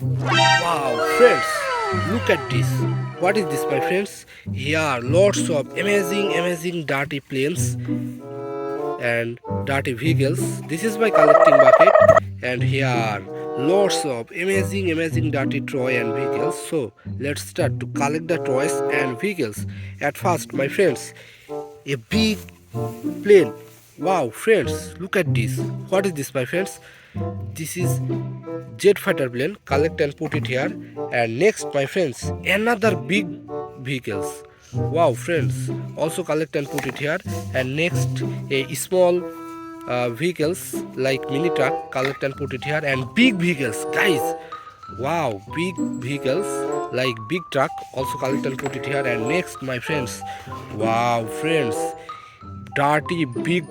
Wow, friends, look at this. What is this, my friends? Here are lots of amazing dirty planes and dirty vehicles. This is my collecting bucket, and here are lots of amazing dirty toy and vehicles. So let's start to collect the toys and vehicles. At first, my friends, a big plane. Wow, friends, look at this. What is this, my friends? This is jet fighter plane. Collect and put it here. And next, my friends, another big vehicles. Wow, friends, also collect and put it here. And next, a small vehicles like mini truck. Collect and put it here. And big vehicles, guys. Wow, big vehicles like big truck. Also collect and put it here. And next, my friends, wow, friends, dirty big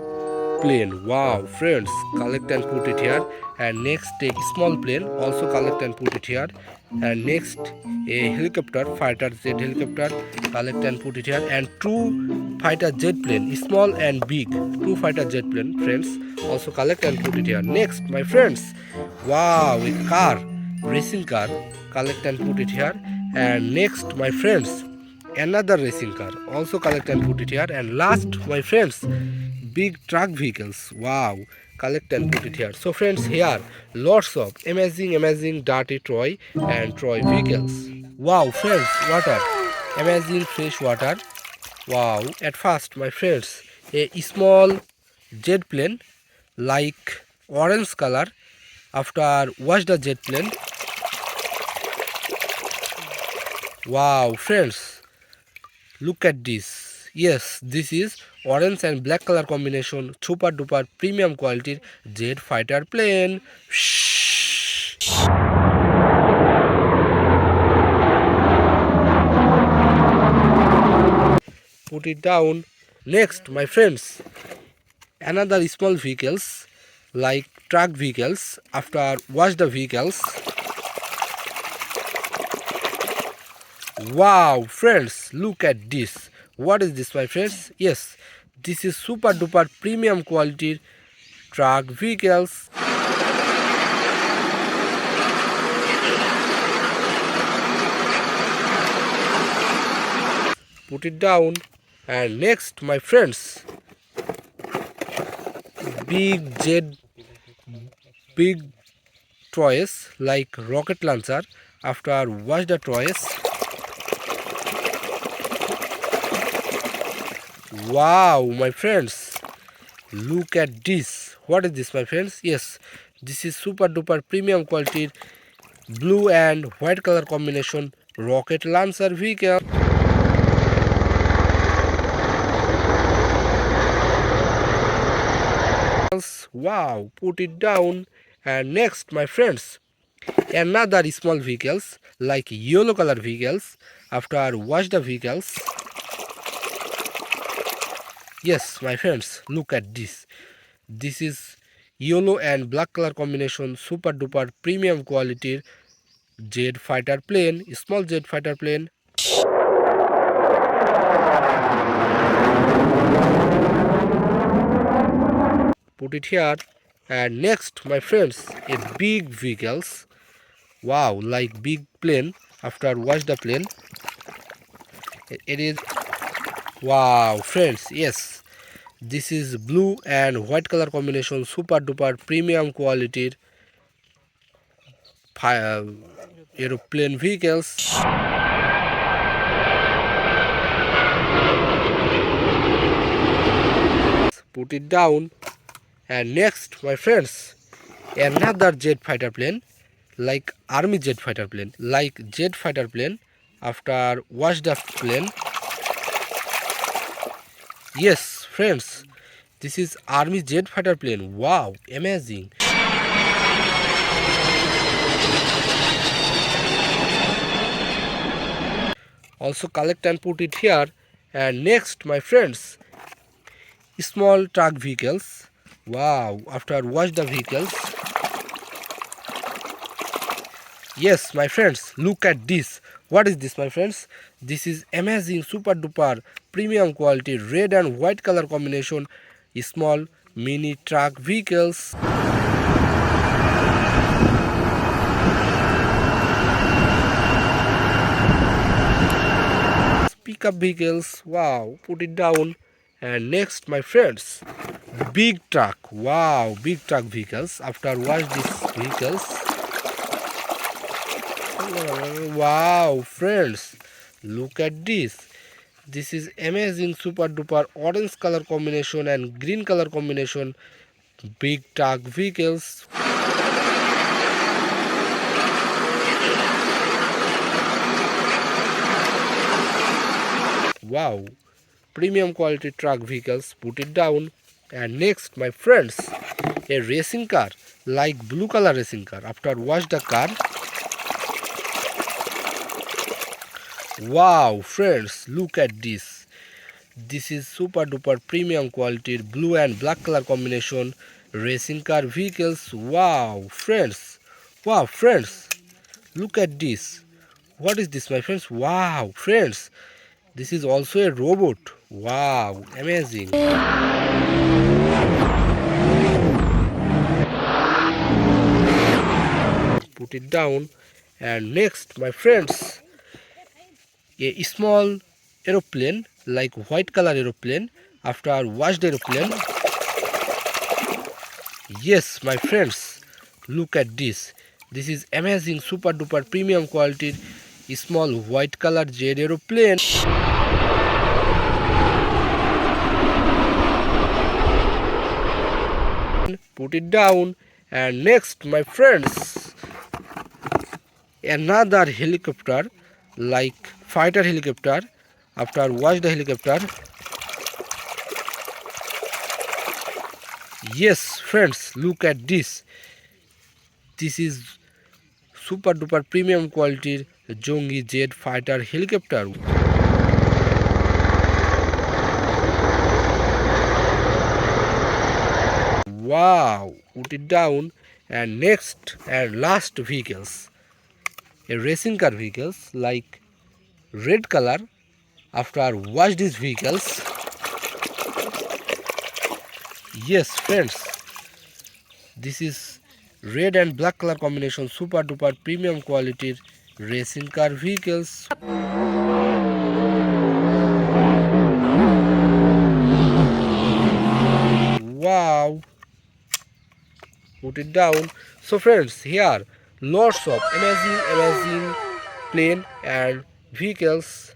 plane. Wow, friends, collect and put it here. And next, a small plane. Also collect and put it here. And next, a helicopter, fighter jet helicopter. Collect and put it here. And two fighter jet plane, small and big. Two fighter jet plane, friends. Also collect and put it here. Next, my friends, wow, a car, racing car. Collect and put it here. And next, my friends, another racing car. Also collect and put it here. And last, my friends, big truck vehicles. Wow, collect and put it here. So friends, here lots of amazing dirty toy and toy vehicles. Wow, friends, water, amazing fresh water. Wow, at first, my friends, a small jet plane like orange color. After wash the jet plane, wow, friends, look at this. Yes, this is orange and black color combination, super duper premium quality jet fighter plane. Shh. Put it down. Next, my friends, another small vehicles like truck vehicles. After wash the vehicles, wow, friends, look at this. What is this, my friends? Yes, this is super duper premium quality truck vehicles. Put it down. And next, my friends, big jet, big toys like rocket launcher. After wash the toys, wow, my friends, look at this. What is this, my friends? Yes, this is super duper premium quality blue and white color combination rocket launcher vehicle. Wow, put it down. And next, my friends, another small vehicles like yellow color vehicles. After wash the vehicles, yes, my friends, look at this. This is yellow and black color combination super duper premium quality jet fighter plane, small jet fighter plane. Put it here. And next, my friends, a big vehicles. Wow, like big plane. After wash the plane, it is, wow, friends, yes, this is blue and white color combination super duper premium quality aeroplane vehicles. Put it down. And next, my friends, another jet fighter plane like army jet fighter plane, like jet fighter plane. After wash the plane, yes, friends, this is army jet fighter plane. Wow, amazing. Also collect and put it here. And next, my friends, small truck vehicles. Wow, after wash the vehicles, yes, my friends, look at this. What is this, my friends? This is amazing super duper premium quality red and white color combination small mini truck vehicles. pickup vehicles. Wow, put it down. And next, my friends, big truck. Wow, big truck vehicles. After watch these vehicles. Wow, friends, look at this. This is amazing super duper orange color combination and green color combination. Big truck vehicles. Wow, premium quality truck vehicles. Put it down. And next, my friends, a racing car like blue color racing car. After watch the car. Wow, friends, look at this. This is super duper premium quality blue and black color combination racing car vehicles. Wow, friends. Wow, friends, look at this. What is this, my friends? Wow, friends, this is also a robot. Wow, amazing. Put it down. And next, my friends, a small aeroplane like white color aeroplane. After watch the aeroplane. Yes, my friends, look at this. This is amazing super duper premium quality small white color jet aeroplane. Put it down. And next, my friends, another helicopter like fighter helicopter. After watch the helicopter. Yes, friends, look at this. This is super duper premium quality Jongi jet fighter helicopter. Wow, put it down. And next and last vehicles, a racing car vehicles like red color. After watch these vehicles. Yes, friends, this is red and black color combination super duper premium quality racing car vehicles. Wow, put it down. So friends, here lots of amazing plane and vehicles